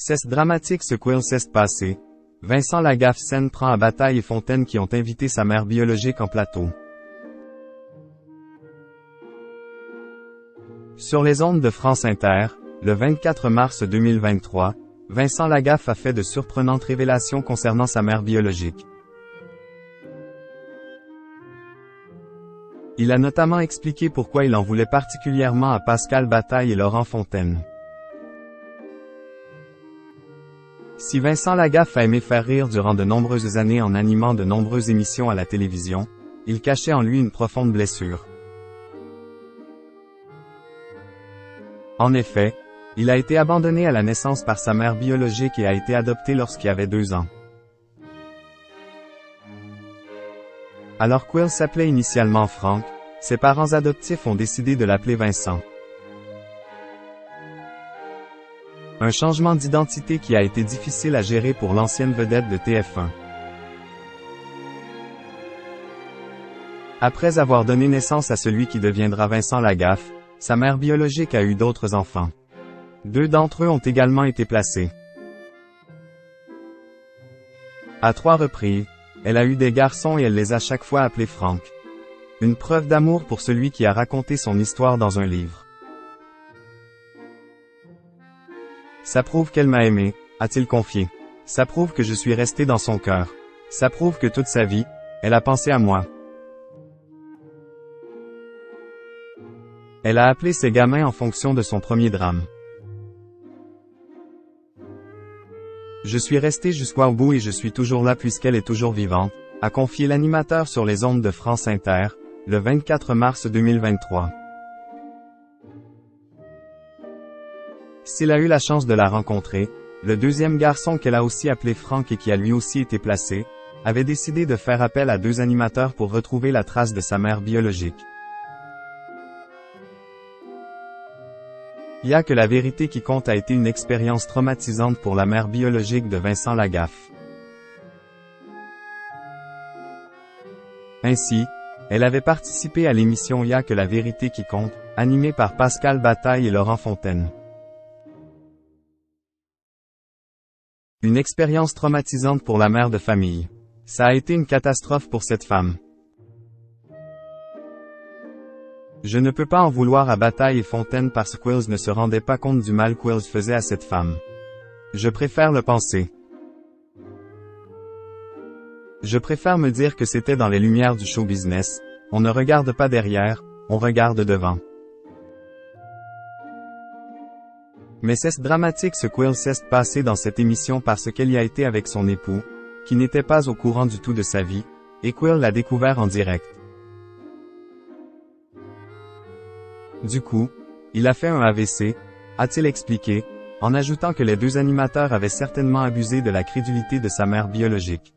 Cesse dramatique ce qu'il s'est passé. Vincent Lagaffe scène prend à Bataille et Fontaine qui ont invité sa mère biologique en plateau. Sur les ondes de France Inter, le 24 mars 2023, Vincent Lagaffe a fait de surprenantes révélations concernant sa mère biologique. Il a notamment expliqué pourquoi il en voulait particulièrement à Pascal Bataille et Laurent Fontaine. Si Vincent Lagaffe a aimé faire rire durant de nombreuses années en animant de nombreuses émissions à la télévision, il cachait en lui une profonde blessure. En effet, il a été abandonné à la naissance par sa mère biologique et a été adopté lorsqu'il avait 2 ans. Alors qu'il s'appelait initialement Franck, ses parents adoptifs ont décidé de l'appeler Vincent. Un changement d'identité qui a été difficile à gérer pour l'ancienne vedette de TF1. Après avoir donné naissance à celui qui deviendra Vincent Lagaffe, sa mère biologique a eu d'autres enfants. 2 d'entre eux ont également été placés. À 3 reprises, elle a eu des garçons et elle les a chaque fois appelés Franck. Une preuve d'amour pour celui qui a raconté son histoire dans un livre. Ça prouve qu'elle m'a aimé, a-t-il confié. Ça prouve que je suis resté dans son cœur. Ça prouve que toute sa vie, elle a pensé à moi. Elle a appelé ses gamins en fonction de son premier drame. Je suis resté jusqu'au bout et je suis toujours là puisqu'elle est toujours vivante, a confié l'animateur sur les ondes de France Inter, le 24 mars 2023. S'il a eu la chance de la rencontrer, le deuxième garçon qu'elle a aussi appelé Franck et qui a lui aussi été placé, avait décidé de faire appel à 2 animateurs pour retrouver la trace de sa mère biologique. Il y a que la vérité qui compte a été une expérience traumatisante pour la mère biologique de Vincent Lagaffe. Ainsi, elle avait participé à l'émission Il y a que la vérité qui compte, animée par Pascal Bataille et Laurent Fontaine. Une expérience traumatisante pour la mère de famille. Ça a été une catastrophe pour cette femme. Je ne peux pas en vouloir à Bataille et Fontaine parce qu'ils ne se rendaient pas compte du mal qu'ils faisaient à cette femme. Je préfère le penser. Je préfère me dire que c'était dans les lumières du show business. On ne regarde pas derrière, on regarde devant. Mais c'est dramatique ce qu'il s'est passé dans cette émission parce qu'elle y a été avec son époux, qui n'était pas au courant du tout de sa vie, et qu'il l'a découvert en direct. Du coup, il a fait un AVC, a-t-il expliqué, en ajoutant que les 2 animateurs avaient certainement abusé de la crédulité de sa mère biologique.